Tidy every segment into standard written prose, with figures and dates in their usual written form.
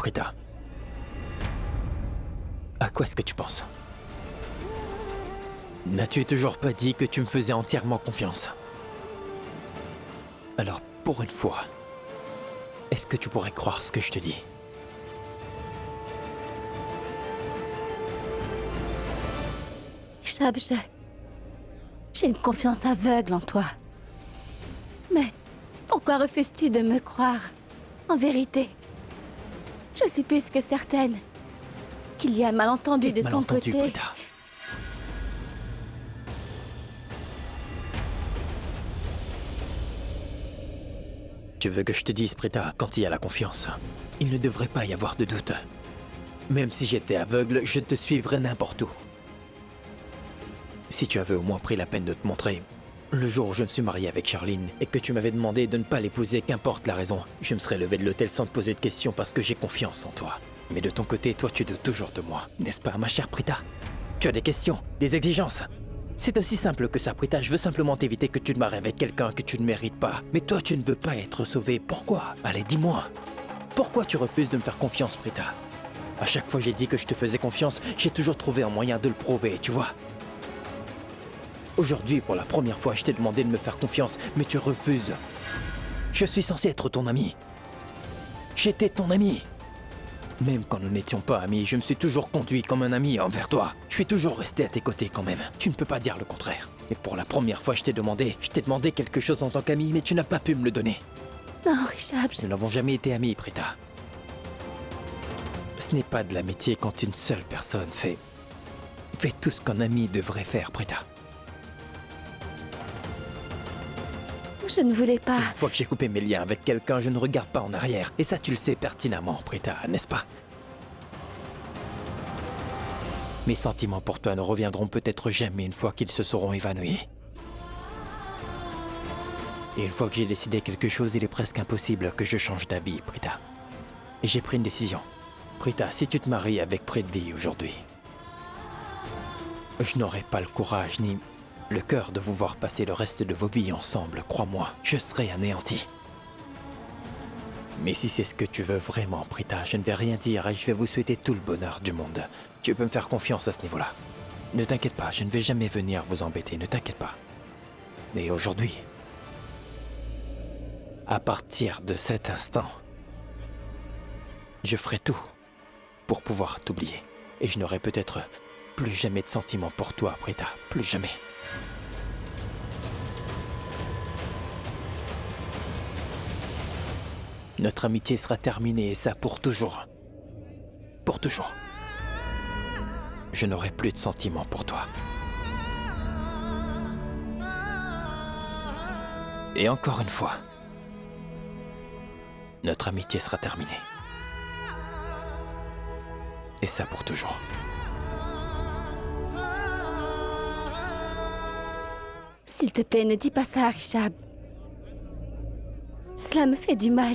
Prita, à quoi est-ce que tu penses? N'as-tu toujours pas dit que tu me faisais entièrement confiance? Alors, pour une fois, est-ce que tu pourrais croire ce que je te dis? Chab, j'ai une confiance aveugle en toi. Mais pourquoi refuses-tu de me croire? En vérité, je suis plus que certaine qu'il y a un malentendu de ton côté. Prita. Tu veux que je te dise, Prita, quand il y a la confiance, il ne devrait pas y avoir de doute. Même si j'étais aveugle, je te suivrais n'importe où. Si tu avais au moins pris la peine de te montrer, le jour où je me suis marié avec Charline et que tu m'avais demandé de ne pas l'épouser, qu'importe la raison, je me serais levé de l'hôtel sans te poser de questions parce que j'ai confiance en toi. Mais de ton côté, toi, tu doutes toujours de moi, n'est-ce pas, ma chère Prita? Tu as des questions, des exigences. C'est aussi simple que ça, Prita. Je veux simplement t'éviter que tu te maries avec quelqu'un que tu ne mérites pas. Mais toi, tu ne veux pas être sauvé. Pourquoi? Allez, dis-moi. Pourquoi tu refuses de me faire confiance, Prita? À chaque fois j'ai dit que je te faisais confiance, j'ai toujours trouvé un moyen de le prouver, tu vois. Aujourd'hui, pour la première fois, je t'ai demandé de me faire confiance, mais tu refuses. Je suis censé être ton ami. J'étais ton ami. Même quand nous n'étions pas amis, je me suis toujours conduit comme un ami envers toi. Je suis toujours resté à tes côtés quand même. Tu ne peux pas dire le contraire. Et pour la première fois, je t'ai demandé quelque chose en tant qu'ami, mais tu n'as pas pu me le donner. Non, Richard, Nous n'avons jamais été amis, Prita. Ce n'est pas de l'amitié quand une seule personne fait tout ce qu'un ami devrait faire, Prita. je ne voulais pas... Une fois que j'ai coupé mes liens avec quelqu'un, je ne regarde pas en arrière. Et ça, tu le sais pertinemment, Prita, n'est-ce pas? Mes sentiments pour toi ne reviendront peut-être jamais une fois qu'ils se seront évanouis. Et une fois que j'ai décidé quelque chose, il est presque impossible que je change d'avis, Prita. Et j'ai pris une décision. Prita, si tu te maries avec Prithvi aujourd'hui, je n'aurai pas le courage ni le cœur de vous voir passer le reste de vos vies ensemble, crois-moi, je serai anéanti. Mais si c'est ce que tu veux vraiment, Prita, je ne vais rien dire et je vais vous souhaiter tout le bonheur du monde. Tu peux me faire confiance à ce niveau-là. Ne t'inquiète pas, je ne vais jamais venir vous embêter, ne t'inquiète pas. Et aujourd'hui, à partir de cet instant, je ferai tout pour pouvoir t'oublier. Et je n'aurai peut-être plus jamais de sentiments pour toi, Prita, plus jamais. Notre amitié sera terminée et ça pour toujours. Pour toujours. Je n'aurai plus de sentiments pour toi. Et encore une fois, notre amitié sera terminée. Et ça pour toujours. S'il te plaît, ne dis pas ça, Richard. Cela me fait du mal.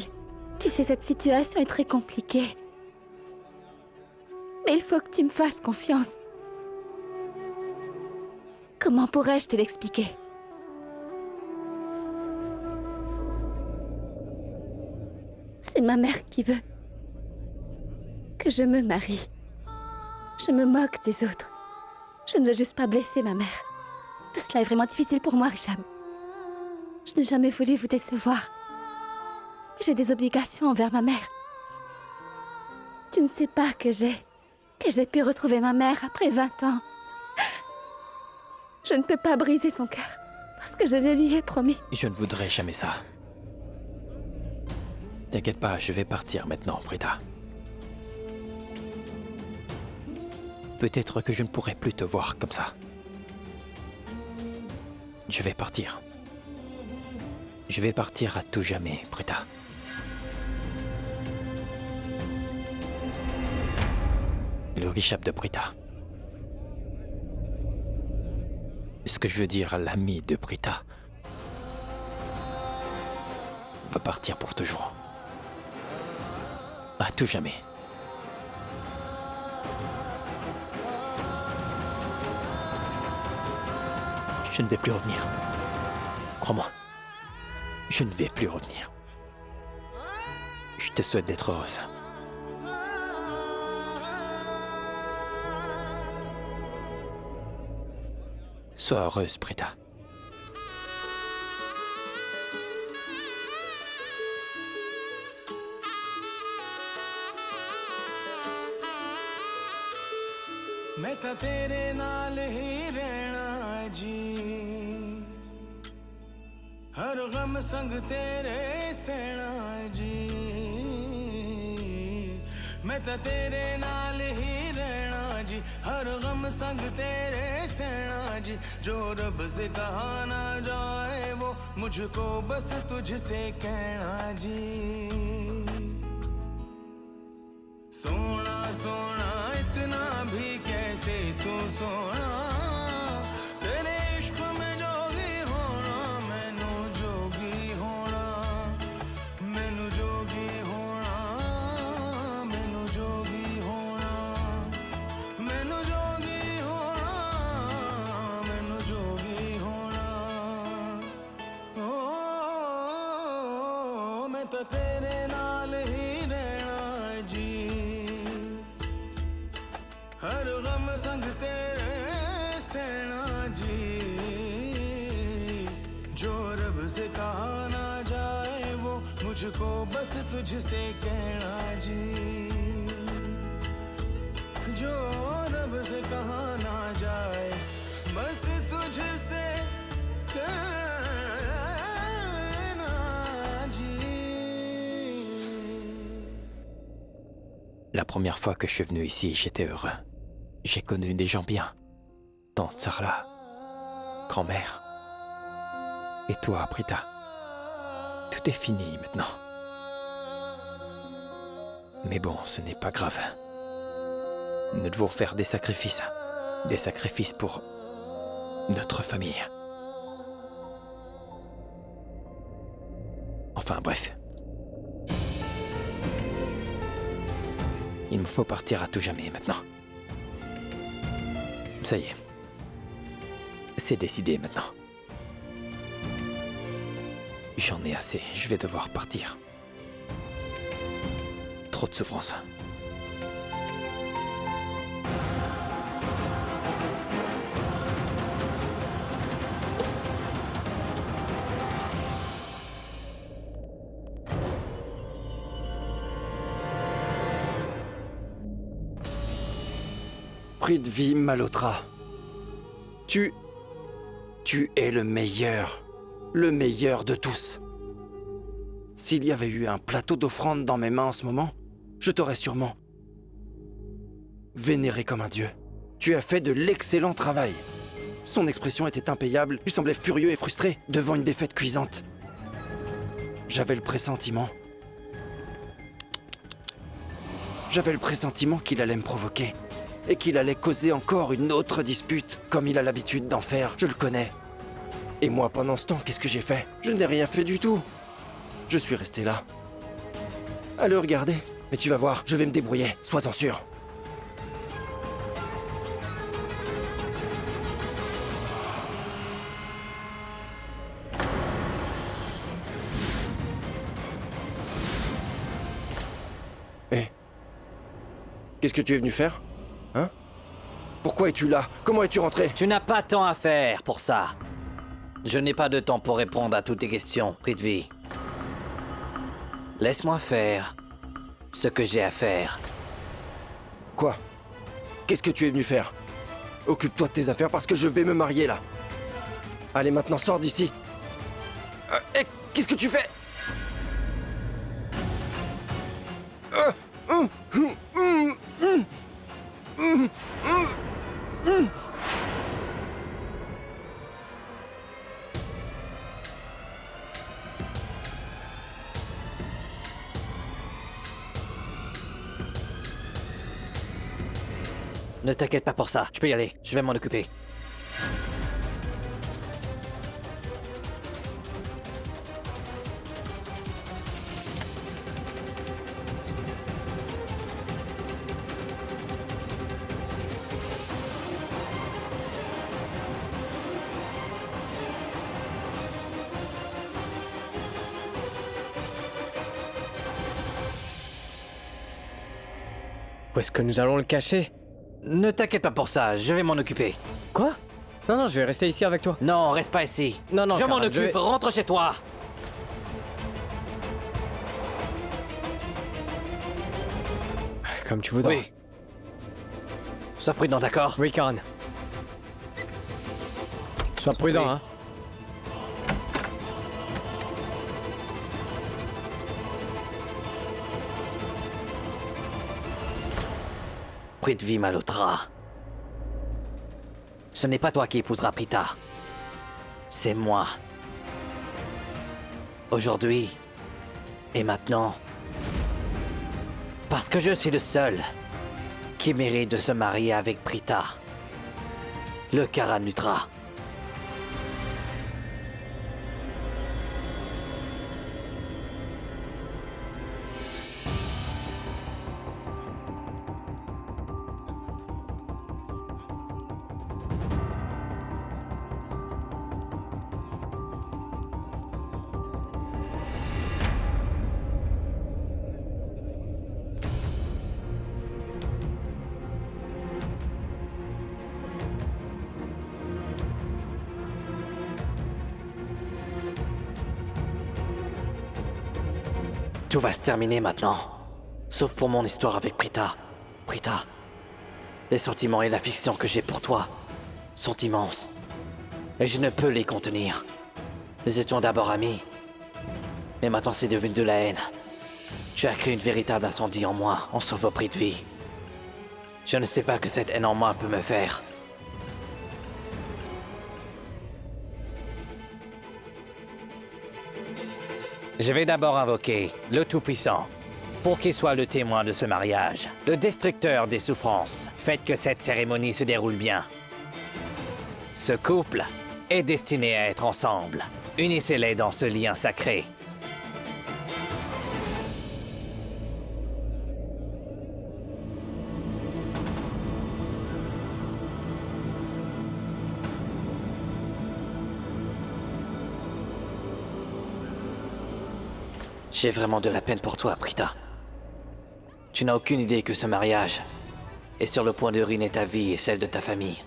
Tu sais, cette situation est très compliquée. Mais il faut que tu me fasses confiance. Comment pourrais-je te l'expliquer? C'est ma mère qui veut que je me marie. Je me moque des autres. Je ne veux juste pas blesser ma mère. Tout cela est vraiment difficile pour moi, Richard. Je n'ai jamais voulu vous décevoir. J'ai des obligations envers ma mère. Tu ne sais pas que j'ai pu retrouver ma mère après 20 ans. Je ne peux pas briser son cœur parce que je le lui ai promis. Je ne voudrais jamais ça. T'inquiète pas, je vais partir maintenant, Prita. Peut-être que je ne pourrai plus te voir comme ça. Je vais partir. Je vais partir à tout jamais, Prita. Le Richard de Prita. Ce que je veux dire à l'ami de Prita va partir pour toujours. À tout jamais. Je ne vais plus revenir. Crois-moi. Je ne vais plus revenir. Je te souhaite d'être heureuse. Sois heureuse, Prita. मैं ਤਾਂ ਤੇਰੇ ਨਾਲ ਹੀ ਰਹਿਣਾ ਜੀ ਹਰ ਗਮ ਸੰਗ ਤੇਰੇ ਸਹਿਣਾ ਜੀ ਮੈਂ ਤਾਂ ਤੇਰੇ ਨਾਲ ਹੀ ਰਹਿਣਾ ਜੀ हर गम संग तेरे सहना जी जो रब से कहा ना जाए वो मुझको बस तुझसे कहना जी सोना सोना इतना भी कैसे तू सोना तेरे इश्क में जोगी होना मैनू जोगी होना मैनू जोगी होना मैनू जोगी होना मैनू जोगी होना मैनू जोगी होना ओ मैं तो तेरे नाल ही रहना जी हर गम संग तेरे सहना जी जो रब से कहा ना जाए वो मुझको बस तुझसे कहना जी जो रब से कहा ना जाए बस तुझसे कहना जी La première fois que je suis venu ici, j'étais heureux. J'ai connu des gens bien. Tante Sarla, grand-mère. Et toi, Prita. Tout est fini maintenant. Mais bon, ce n'est pas grave. Nous devons faire des sacrifices. Des sacrifices pour notre famille. Enfin bref. Il me faut partir à tout jamais maintenant. Ça y est. C'est décidé maintenant. J'en ai assez, je vais devoir partir. Trop de souffrance. Prithvi Malhotra. Tu es le meilleur de tous. S'il y avait eu un plateau d'offrande dans mes mains en ce moment, je t'aurais sûrement vénéré comme un dieu. Tu as fait de l'excellent travail. Son expression était impayable, il semblait furieux et frustré devant une défaite cuisante. J'avais le pressentiment qu'il allait me provoquer. Et qu'il allait causer encore une autre dispute, comme il a l'habitude d'en faire, je le connais. Et moi, pendant ce temps, qu'est-ce que j'ai fait? Je n'ai rien fait du tout. Je suis resté là. À le regarder. Mais tu vas voir, je vais me débrouiller, sois-en sûr. Hé, qu'est-ce que tu es venu faire? Hein? Pourquoi es-tu là? Comment es-tu rentré? Tu n'as pas tant à faire pour ça. Je n'ai pas de temps pour répondre à toutes tes questions, Prithvi. Laisse-moi faire ce que j'ai à faire. Quoi? Qu'est-ce que tu es venu faire? Occupe-toi de tes affaires parce que je vais me marier là. Allez, maintenant sors d'ici. Hé, qu'est-ce que tu fais? Ne t'inquiète pas pour ça, je peux y aller, je vais m'en occuper. Où est-ce que nous allons le cacher? Ne t'inquiète pas pour ça, je vais m'en occuper. Quoi? Non, je vais rester ici avec toi. Non, reste pas ici. Non, je m'en Karan, occupe, rentre chez toi. Comme tu voudras. Oui. Sois prudent, d'accord? Oui, Karan. Sois prudent, Oui. hein. Prithvi Malhotra. Ce n'est pas toi qui épouseras Prita. C'est moi. Aujourd'hui et maintenant. Parce que je suis le seul qui mérite de se marier avec Prita. Le Karanutra. Tout va se terminer maintenant. Sauf pour mon histoire avec Prita. Prita, les sentiments et l'affection que j'ai pour toi sont immenses. Et je ne peux les contenir. Nous étions d'abord amis. Mais maintenant c'est devenu de la haine. Tu as créé une véritable incendie en moi, en sauvant Prithvi. Je ne sais pas que cette haine en moi peut me faire. Je vais d'abord invoquer le Tout-Puissant pour qu'il soit le témoin de ce mariage, le destructeur des souffrances. Faites que cette cérémonie se déroule bien. Ce couple est destiné à être ensemble. Unissez-les dans ce lien sacré. J'ai vraiment de la peine pour toi, Prita. Tu n'as aucune idée que ce mariage est sur le point de ruiner ta vie et celle de ta famille.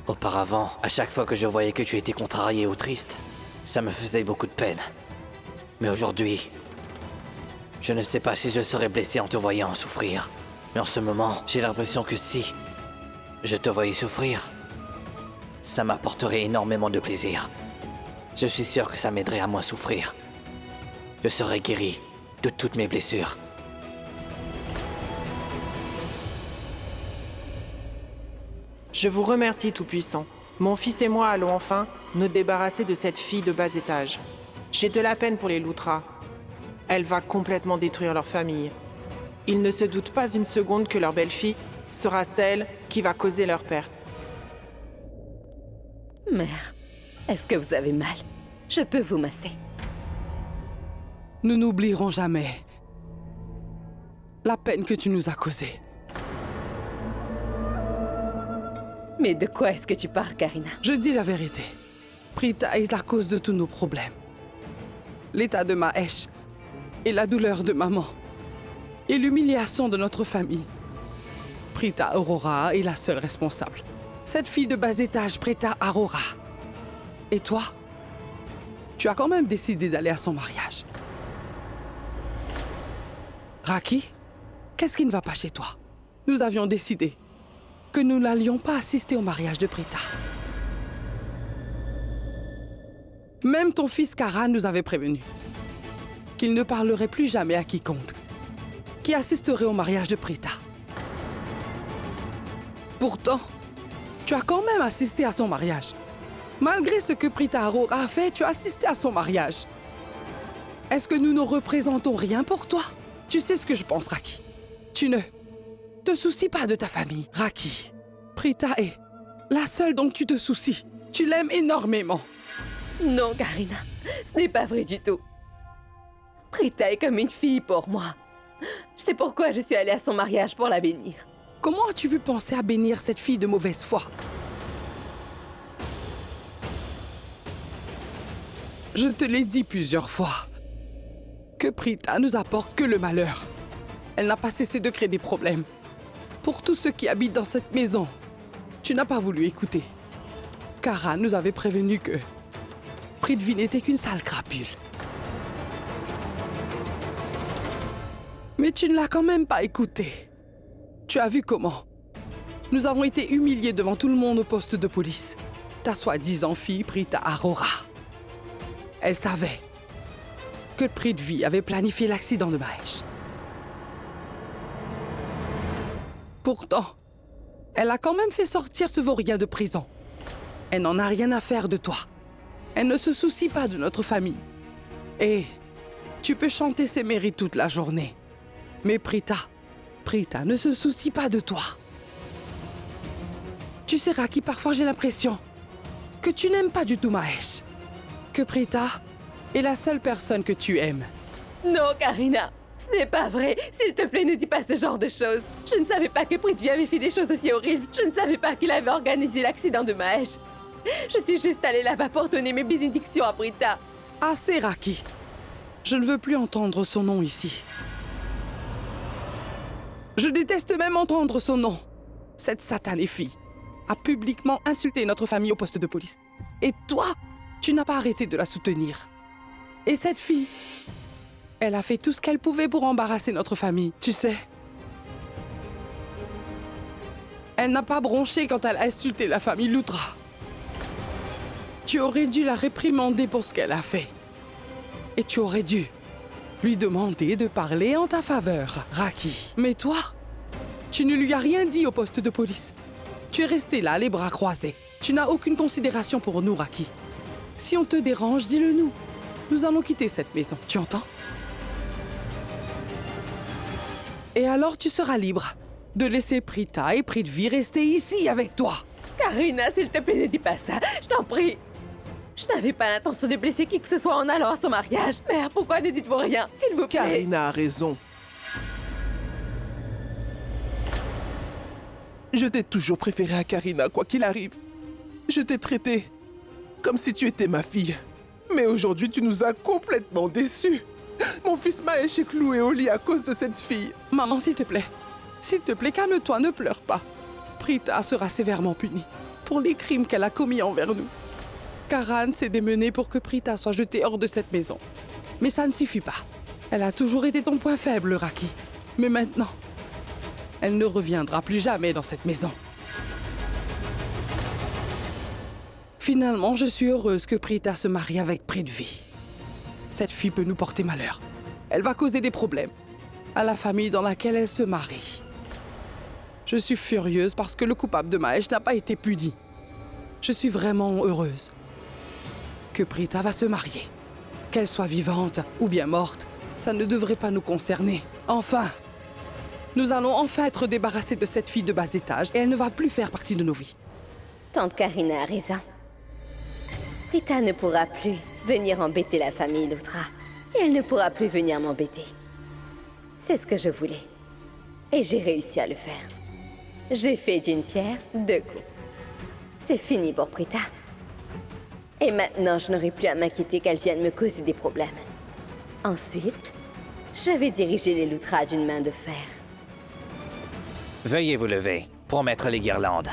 Auparavant, à chaque fois que je voyais que tu étais contrarié ou triste, ça me faisait beaucoup de peine. Mais aujourd'hui, je ne sais pas si je serais blessé en te voyant souffrir. Mais en ce moment, j'ai l'impression que si je te voyais souffrir, ça m'apporterait énormément de plaisir. Je suis sûr que ça m'aiderait à moins souffrir. Je serai guéri de toutes mes blessures. Je vous remercie, Tout-Puissant. Mon fils et moi allons enfin nous débarrasser de cette fille de bas étage. J'ai de la peine pour les Loutras. Elle va complètement détruire leur famille. Ils ne se doutent pas une seconde que leur belle-fille sera celle qui va causer leur perte. Mère, est-ce que vous avez mal? Je peux vous masser. Nous n'oublierons jamais la peine que tu nous as causée. Mais de quoi est-ce que tu parles, Karina? Je dis la vérité. Prita est la cause de tous nos problèmes. L'état de Mahesh et la douleur de maman et l'humiliation de notre famille. Prita Aurora est la seule responsable. Cette fille de bas étage, Prita Aurora. Et toi? Tu as quand même décidé d'aller à son mariage. Raki, qu'est-ce qui ne va pas chez toi? Nous avions décidé que nous n'allions pas assister au mariage de Prita. Même ton fils Karan nous avait prévenu qu'il ne parlerait plus jamais à quiconque qui assisterait au mariage de Prita. Pourtant, tu as quand même assisté à son mariage. Malgré ce que Prita Aurora a fait, tu as assisté à son mariage. Est-ce que nous ne représentons rien pour toi? Tu sais ce que je pense, Raki. Tu ne te soucies pas de ta famille. Raki, Prita est la seule dont tu te soucies. Tu l'aimes énormément. Non, Karina, ce n'est pas vrai du tout. Prita est comme une fille pour moi. C'est pourquoi je suis allée à son mariage pour la bénir. Comment as-tu pu penser à bénir cette fille de mauvaise foi? Je te l'ai dit plusieurs fois que Prita nous apporte que le malheur. Elle n'a pas cessé de créer des problèmes. Pour tous ceux qui habitent dans cette maison, tu n'as pas voulu écouter. Karan nous avait prévenu que Prithvi n'était qu'une sale crapule. Mais tu ne l'as quand même pas écouté. Tu as vu comment nous avons été humiliés devant tout le monde au poste de police. Ta soi-disant fille Prita Arora. Elle savait que Prithvi avait planifié l'accident de Mahesh. Pourtant, elle a quand même fait sortir ce vaurien de prison. Elle n'en a rien à faire de toi. Elle ne se soucie pas de notre famille. Et tu peux chanter ses mérites toute la journée. Mais Prita ne se soucie pas de toi. Tu sais, Raki, parfois j'ai l'impression que tu n'aimes pas du tout Mahesh. Que Prita est la seule personne que tu aimes. Non, Karina, ce n'est pas vrai. S'il te plaît, ne dis pas ce genre de choses. Je ne savais pas que Prithvi avait fait des choses aussi horribles. Je ne savais pas qu'il avait organisé l'accident de Mahesh. Je suis juste allée là-bas pour donner mes bénédictions à Prita. Assez, Raki. Je ne veux plus entendre son nom ici. Je déteste même entendre son nom. Cette satanée fille a publiquement insulté notre famille au poste de police. Et toi, tu n'as pas arrêté de la soutenir. Et cette fille, elle a fait tout ce qu'elle pouvait pour embarrasser notre famille, tu sais. Elle n'a pas bronché quand elle a insulté la famille Luthra. Tu aurais dû la réprimander pour ce qu'elle a fait. Et tu aurais dû lui demander de parler en ta faveur, Raki. Mais toi, tu ne lui as rien dit au poste de police. Tu es resté là, les bras croisés. Tu n'as aucune considération pour nous, Raki. Si on te dérange, dis-le nous. Nous allons quitter cette maison, tu entends? Et alors tu seras libre de laisser Prita et Prithvi rester ici avec toi. Karina, s'il te plaît, ne dis pas ça. Je t'en prie. Je n'avais pas l'intention de blesser qui que ce soit en allant à son mariage. Mère, pourquoi ne dites-vous rien, s'il vous plaît? Karina a raison. Je t'ai toujours préféré à Karina, quoi qu'il arrive. Je t'ai traité comme si tu étais ma fille. Mais aujourd'hui, tu nous as complètement déçus. Mon fils Mahesh est cloué au lit à cause de cette fille. Maman, s'il te plaît, calme-toi, ne pleure pas. Prita sera sévèrement punie pour les crimes qu'elle a commis envers nous. Karan s'est démené pour que Prita soit jetée hors de cette maison. Mais ça ne suffit pas. Elle a toujours été ton point faible, Raki. Mais maintenant, elle ne reviendra plus jamais dans cette maison. Finalement, je suis heureuse que Prita se marie avec Prithvi. Cette fille peut nous porter malheur. Elle va causer des problèmes à la famille dans laquelle elle se marie. Je suis furieuse parce que le coupable de Mahesh n'a pas été puni. Je suis vraiment heureuse que Prita va se marier. Qu'elle soit vivante ou bien morte, ça ne devrait pas nous concerner. Enfin, nous allons enfin être débarrassés de cette fille de bas étage et elle ne va plus faire partie de nos vies. Tante Karina a raison. Prita ne pourra plus venir embêter la famille Luthra. Et elle ne pourra plus venir m'embêter. C'est ce que je voulais. Et j'ai réussi à le faire. J'ai fait d'une pierre deux coups. C'est fini pour Prita. Et maintenant, je n'aurai plus à m'inquiéter qu'elle vienne me causer des problèmes. Ensuite, je vais diriger les Luthra d'une main de fer. Veuillez vous lever pour mettre les guirlandes.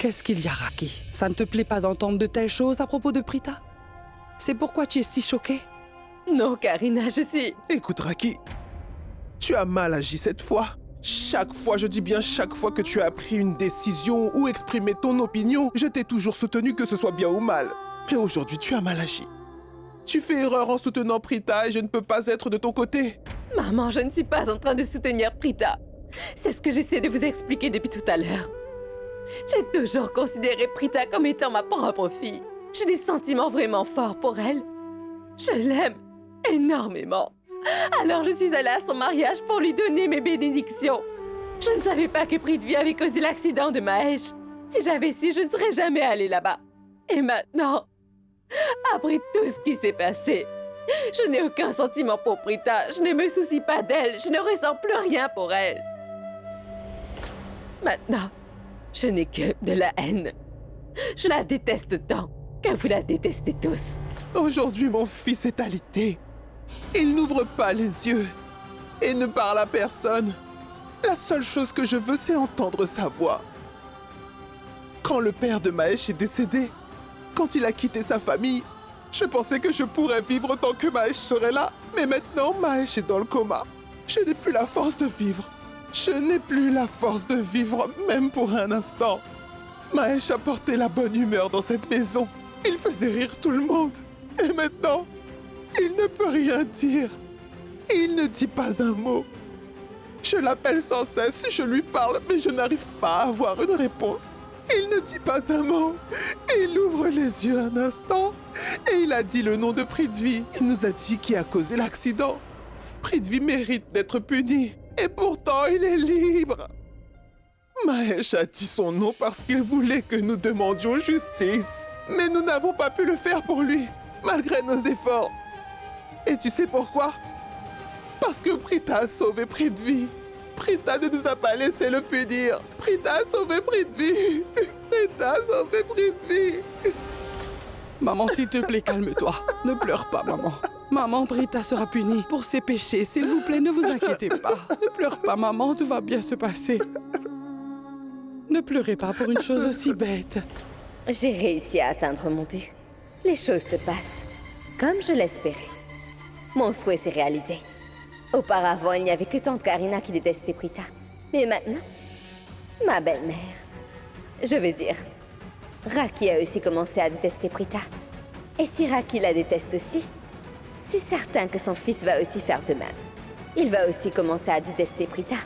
Qu'est-ce qu'il y a, Raki? Ça ne te plaît pas d'entendre de telles choses à propos de Prita? C'est pourquoi tu es si choquée? Non, Karina, je suis... Écoute, Raki, tu as mal agi cette fois. Chaque fois, je dis bien chaque fois que tu as pris une décision ou exprimé ton opinion, je t'ai toujours soutenu que ce soit bien ou mal. Mais aujourd'hui, tu as mal agi. Tu fais erreur en soutenant Prita et je ne peux pas être de ton côté. Maman, je ne suis pas en train de soutenir Prita. C'est ce que j'essaie de vous expliquer depuis tout à l'heure. J'ai toujours considéré Prita comme étant ma propre fille. J'ai des sentiments vraiment forts pour elle. Je l'aime énormément. Alors je suis allée à son mariage pour lui donner mes bénédictions. Je ne savais pas que Prithvi avait causé l'accident de Mahesh. Si j'avais su, je ne serais jamais allée là-bas. Et maintenant, après tout ce qui s'est passé, je n'ai aucun sentiment pour Prita. Je ne me soucie pas d'elle. Je ne ressens plus rien pour elle. Maintenant, je n'ai que de la haine. Je la déteste tant que vous la détestez tous. Aujourd'hui, mon fils est alité. Il n'ouvre pas les yeux et ne parle à personne. La seule chose que je veux, c'est entendre sa voix. Quand le père de Mahesh est décédé, quand il a quitté sa famille, je pensais que je pourrais vivre tant que Mahesh serait là. Mais maintenant, Mahesh est dans le coma. Je n'ai plus la force de vivre. Je n'ai plus la force de vivre, même pour un instant. Mahesh apportait la bonne humeur dans cette maison. Il faisait rire tout le monde. Et maintenant, il ne peut rien dire. Il ne dit pas un mot. Je l'appelle sans cesse, je lui parle, mais je n'arrive pas à avoir une réponse. Il ne dit pas un mot. Il ouvre les yeux un instant et il a dit le nom de Prithvi. Il nous a dit qui a causé l'accident. Prithvi mérite d'être puni. Et pourtant, il est libre. Mahesh a dit son nom parce qu'il voulait que nous demandions justice. Mais nous n'avons pas pu le faire pour lui, malgré nos efforts. Et tu sais pourquoi? Parce que Prita a sauvé Prithvi. Prita ne nous a pas laissé le punir. Prita a sauvé Prithvi. Prita a sauvé Prithvi. Maman, s'il te plaît, calme-toi. Ne pleure pas, maman. Maman, Prita sera punie pour ses péchés. S'il vous plaît, ne vous inquiétez pas. Ne pleure pas, maman, tout va bien se passer. Ne pleurez pas pour une chose aussi bête. J'ai réussi à atteindre mon but. Les choses se passent comme je l'espérais. Mon souhait s'est réalisé. Auparavant, il n'y avait que tante Karina qui détestait Prita. Mais maintenant, ma belle-mère, je veux dire, Raki a aussi commencé à détester Prita. Et si Raki la déteste aussi, c'est certain que son fils va aussi faire de même. Il va aussi commencer à détester Prita.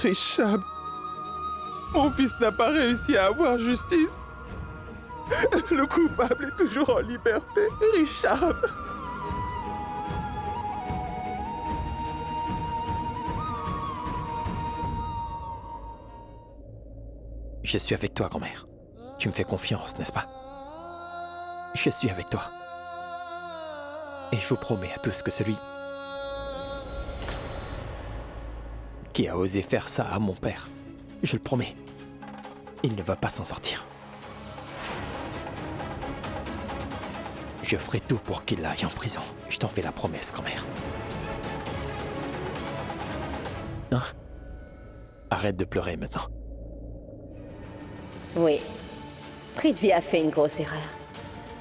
Rishab, mon fils n'a pas réussi à avoir justice. Le coupable est toujours en liberté. Rishab. Je suis avec toi, grand-mère. Tu me fais confiance, n'est-ce pas? Je suis avec toi. Et je vous promets à tous que celui qui a osé faire ça à mon père, je le promets, il ne va pas s'en sortir. Je ferai tout pour qu'il aille en prison. Je t'en fais la promesse, grand-mère. Hein? Arrête de pleurer maintenant. Oui, Prithvi a fait une grosse erreur.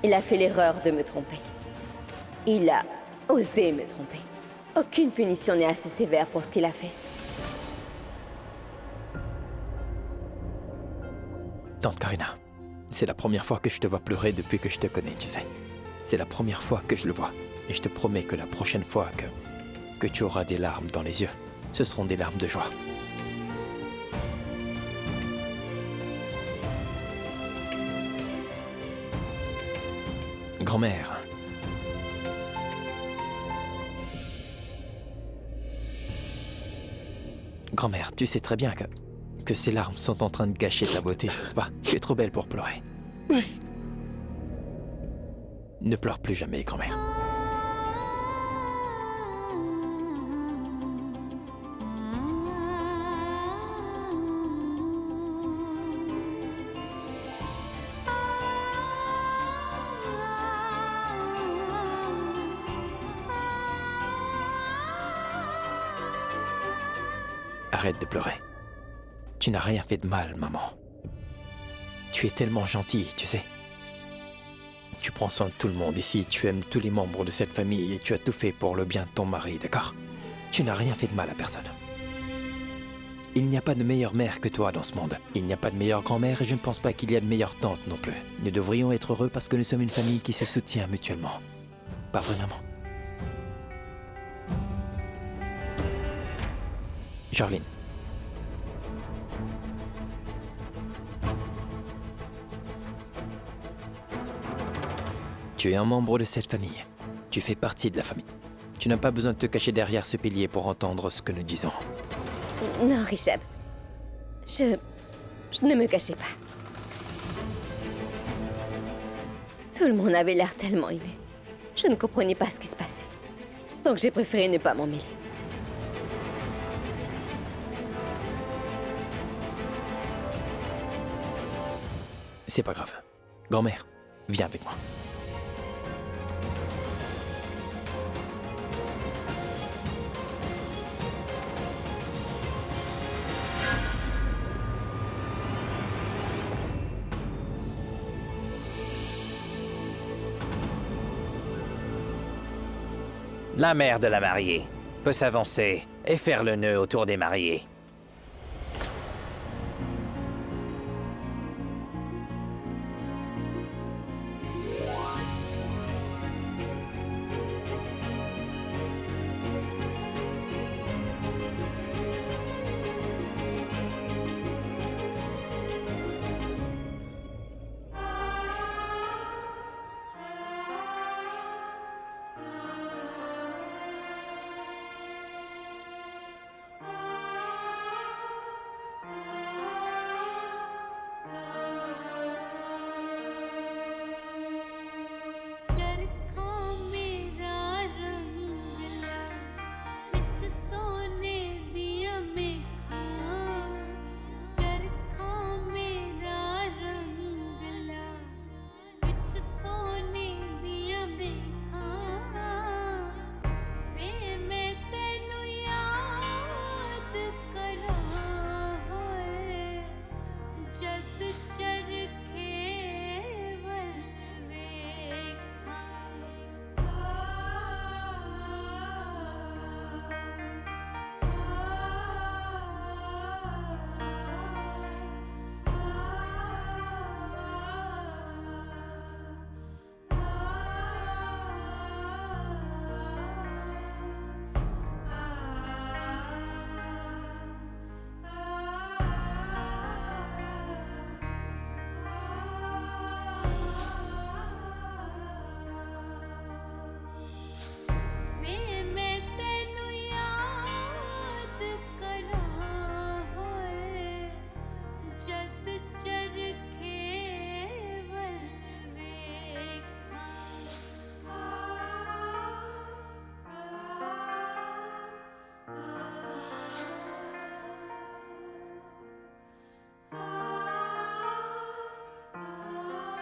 Il a fait l'erreur de me tromper. Il a osé me tromper. Aucune punition n'est assez sévère pour ce qu'il a fait. Tante Karina, c'est la première fois que je te vois pleurer depuis que je te connais, tu sais. C'est la première fois que je le vois. Et je te promets que la prochaine fois que tu auras des larmes dans les yeux, ce seront des larmes de joie. Grand-mère. Grand-mère, tu sais très bien que ces larmes sont en train de gâcher ta beauté, n'est-ce pas? Tu es trop belle pour pleurer. Oui. Ne pleure plus jamais, grand-mère. Arrête de pleurer. Tu n'as rien fait de mal, maman. Tu es tellement gentille, tu sais. Tu prends soin de tout le monde ici, tu aimes tous les membres de cette famille et tu as tout fait pour le bien de ton mari, d'accord? Tu n'as rien fait de mal à personne. Il n'y a pas de meilleure mère que toi dans ce monde. Il n'y a pas de meilleure grand-mère et je ne pense pas qu'il y a de meilleure tante non plus. Nous devrions être heureux parce que nous sommes une famille qui se soutient mutuellement. Pas vrai, maman? Charline. Tu es un membre de cette famille. Tu fais partie de la famille. Tu n'as pas besoin de te cacher derrière ce pilier pour entendre ce que nous disons. Non, Richard. Je ne me cachais pas. Tout le monde avait l'air tellement ému. Je ne comprenais pas ce qui se passait. Donc j'ai préféré ne pas m'en mêler. C'est pas grave. Grand-mère, viens avec moi. La mère de la mariée peut s'avancer et faire le nœud autour des mariés.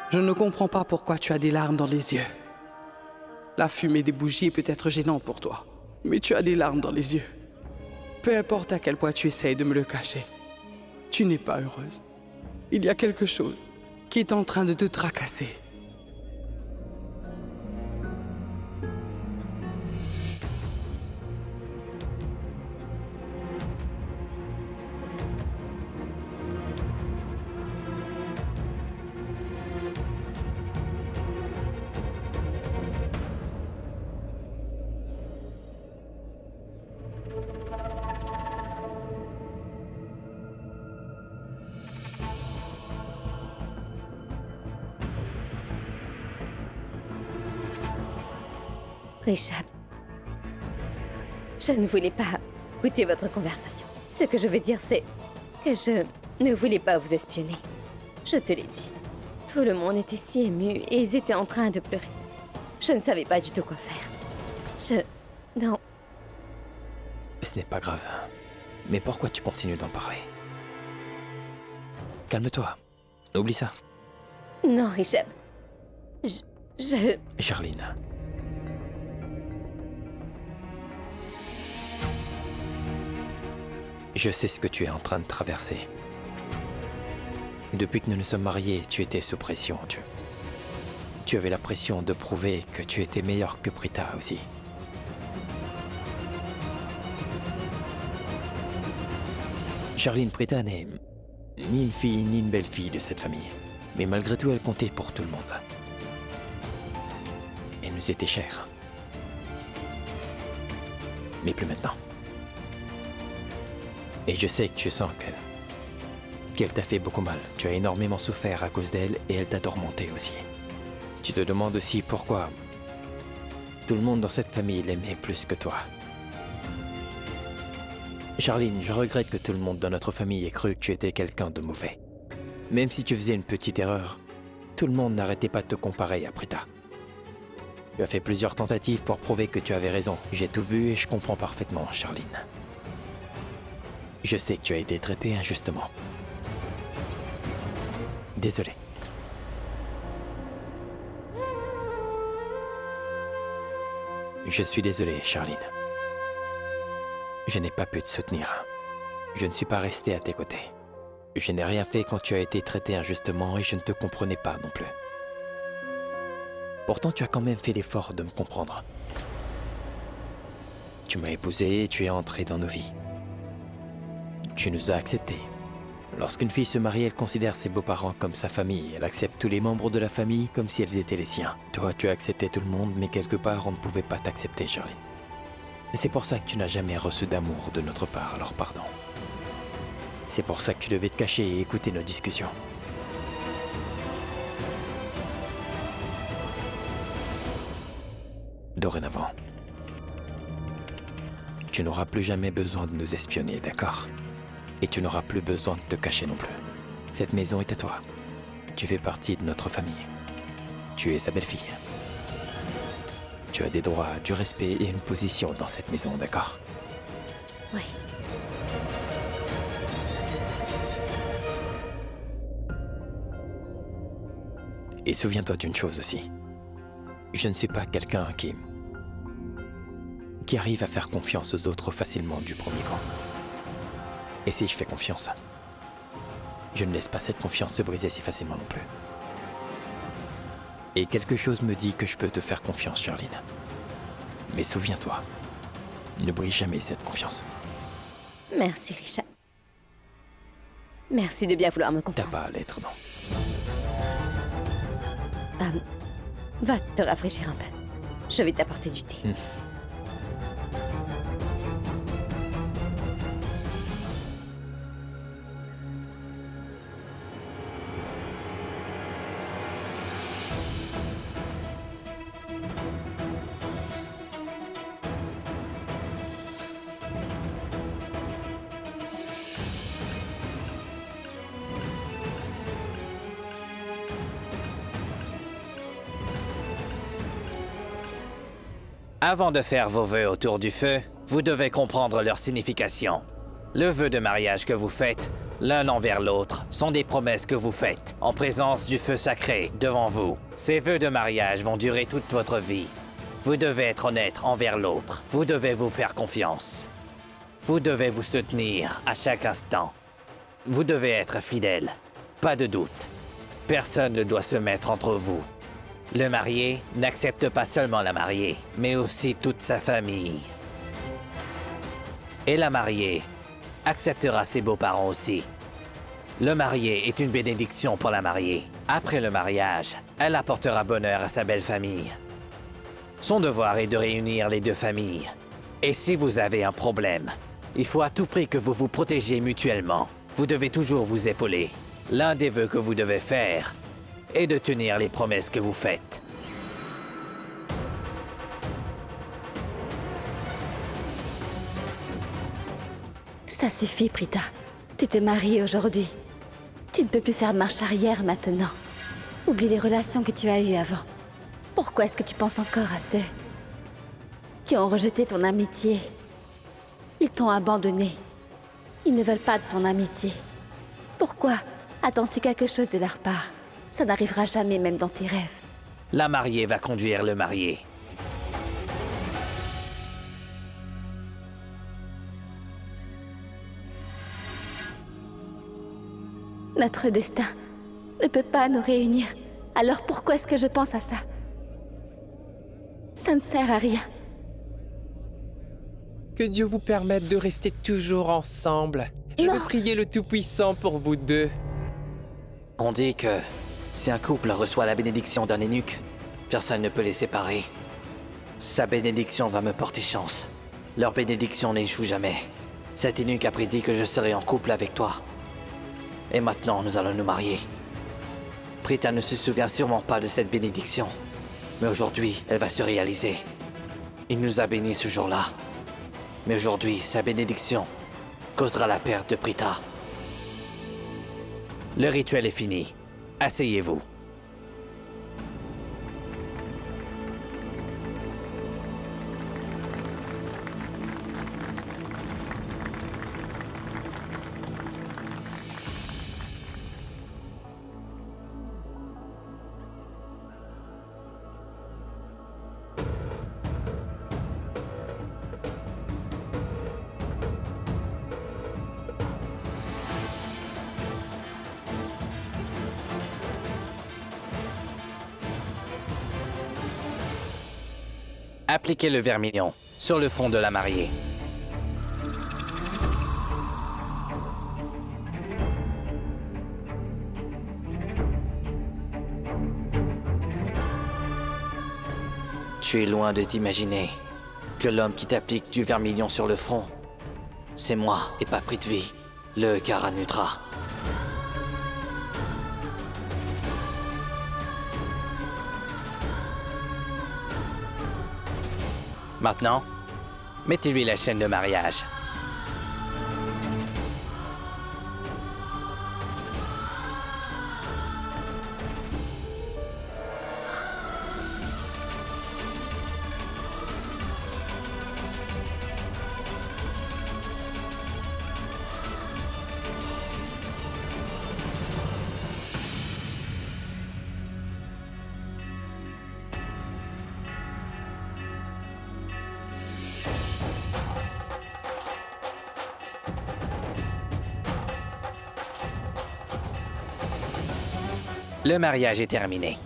Je ne comprends pas pourquoi tu as des larmes dans les yeux. La fumée des bougies peut être gênante pour toi, mais tu as des larmes dans les yeux. Peu importe à quel point tu essayes de me le cacher, tu n'es pas heureuse. Il y a quelque chose qui est en train de te tracasser. Richard, je ne voulais pas goûter votre conversation. Ce que je veux dire, c'est que je ne voulais pas vous espionner. Je te l'ai dit. Tout le monde était si ému et ils étaient en train de pleurer. Je ne savais pas du tout quoi faire. Non. Ce n'est pas grave. Mais pourquoi tu continues d'en parler? Calme-toi. Oublie ça. Non, Richard. Charline. Je sais ce que tu es en train de traverser. Depuis que nous nous sommes mariés, tu étais sous pression, Dieu. Tu avais la pression de prouver que tu étais meilleur que Prita aussi. Charline, Prita n'est ni une fille ni une belle-fille de cette famille. Mais malgré tout, elle comptait pour tout le monde. Elle nous était chère. Mais plus maintenant. Et je sais que tu sens qu'elle t'a fait beaucoup mal. Tu as énormément souffert à cause d'elle et elle t'a tourmenté aussi. Tu te demandes aussi pourquoi tout le monde dans cette famille l'aimait plus que toi. Charline, je regrette que tout le monde dans notre famille ait cru que tu étais quelqu'un de mauvais. Même si tu faisais une petite erreur, tout le monde n'arrêtait pas de te comparer à Prita. Tu as fait plusieurs tentatives pour prouver que tu avais raison. J'ai tout vu et je comprends parfaitement, Charline. Je sais que tu as été traitée injustement. Désolé. Je suis désolé, Charline. Je n'ai pas pu te soutenir. Je ne suis pas resté à tes côtés. Je n'ai rien fait quand tu as été traité injustement et je ne te comprenais pas non plus. Pourtant, tu as quand même fait l'effort de me comprendre. Tu m'as épousé et tu es entré dans nos vies. Tu nous as acceptés. Lorsqu'une fille se marie, elle considère ses beaux-parents comme sa famille. Elle accepte tous les membres de la famille comme si elles étaient les siens. Toi, tu as accepté tout le monde, mais quelque part, on ne pouvait pas t'accepter, Charline. C'est pour ça que tu n'as jamais reçu d'amour de notre part, alors pardon. C'est pour ça que tu devais te cacher et écouter nos discussions. Dorénavant, tu n'auras plus jamais besoin de nous espionner, d'accord? Et tu n'auras plus besoin de te cacher non plus. Cette maison est à toi. Tu fais partie de notre famille. Tu es sa belle-fille. Tu as des droits, du respect et une position dans cette maison, d'accord? Oui. Et souviens-toi d'une chose aussi. Je ne suis pas quelqu'un qui arrive à faire confiance aux autres facilement du premier coup. Et si je fais confiance, je ne laisse pas cette confiance se briser si facilement non plus. Et quelque chose me dit que je peux te faire confiance, Charline. Mais souviens-toi, ne brise jamais cette confiance. Merci, Richard. Merci de bien vouloir me T'as comprendre. pas à l'être, non. Va te rafraîchir un peu. Je vais t'apporter du thé. Avant de faire vos vœux autour du feu, vous devez comprendre leur signification. Le vœu de mariage que vous faites, l'un envers l'autre, sont des promesses que vous faites, en présence du feu sacré, devant vous. Ces vœux de mariage vont durer toute votre vie. Vous devez être honnête envers l'autre. Vous devez vous faire confiance. Vous devez vous soutenir à chaque instant. Vous devez être fidèle. Pas de doute. Personne ne doit se mettre entre vous. Le marié n'accepte pas seulement la mariée, mais aussi toute sa famille. Et la mariée acceptera ses beaux-parents aussi. Le marié est une bénédiction pour la mariée. Après le mariage, elle apportera bonheur à sa belle famille. Son devoir est de réunir les deux familles. Et si vous avez un problème, il faut à tout prix que vous vous protégiez mutuellement. Vous devez toujours vous épauler. L'un des vœux que vous devez faire est de tenir les promesses que vous faites. Ça suffit, Prita. Tu te maries aujourd'hui. Tu ne peux plus faire marche arrière maintenant. Oublie les relations que tu as eues avant. Pourquoi est-ce que tu penses encore à ceux qui ont rejeté ton amitié? Ils t'ont abandonné. Ils ne veulent pas de ton amitié. Pourquoi attends-tu quelque chose de leur part? Ça n'arrivera jamais, même dans tes rêves. La mariée va conduire le marié. Notre destin ne peut pas nous réunir. Alors pourquoi est-ce que je pense à ça? Ça ne sert à rien. Que Dieu vous permette de rester toujours ensemble. Je vais prier le Tout-Puissant pour vous deux. On dit que si un couple reçoit la bénédiction d'un eunuque, personne ne peut les séparer. Sa bénédiction va me porter chance. Leur bénédiction n'échoue jamais. Cet eunuque a prédit que je serai en couple avec toi. Et maintenant, nous allons nous marier. Prita ne se souvient sûrement pas de cette bénédiction. Mais aujourd'hui, elle va se réaliser. Il nous a bénis ce jour-là. Mais aujourd'hui, sa bénédiction causera la perte de Prita. Le rituel est fini. Asseyez-vous. Appliquez le vermillon sur le front de la mariée. Tu es loin de t'imaginer que l'homme qui t'applique du vermillon sur le front, c'est moi et pas Prithvi, le Karanutra. Maintenant, mettez-lui la chaîne de mariage. Le mariage est terminé.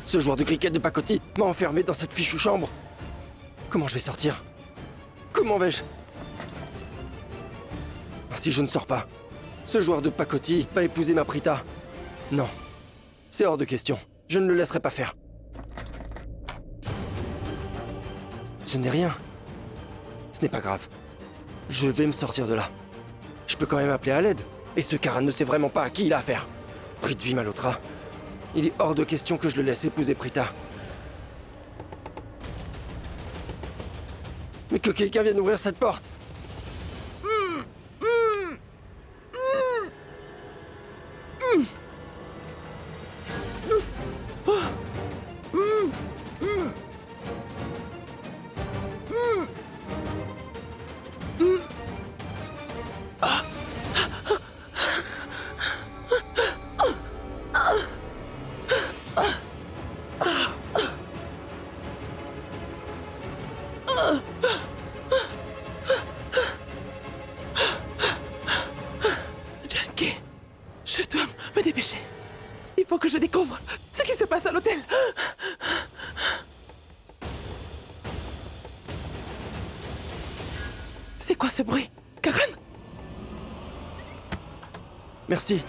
Ce joueur de cricket de pacotille m'a enfermé dans cette fichue chambre. Comment je vais sortir? Comment vais-je? Si je ne sors pas, ce joueur de pacotille va épouser ma Prita. Non, c'est hors de question. Je ne le laisserai pas faire. Ce n'est rien. Ce n'est pas grave. Je vais me sortir de là. Je peux quand même appeler à l'aide. Et ce Karan ne sait vraiment pas à qui il a affaire. Prithvi Malhotra. Il est hors de question que je le laisse épouser Prita. Mais que quelqu'un vienne ouvrir cette porte. Janki, je dois me dépêcher. Il faut que je découvre ce qui se passe à l'hôtel. C'est quoi ce bruit? Karan? Merci.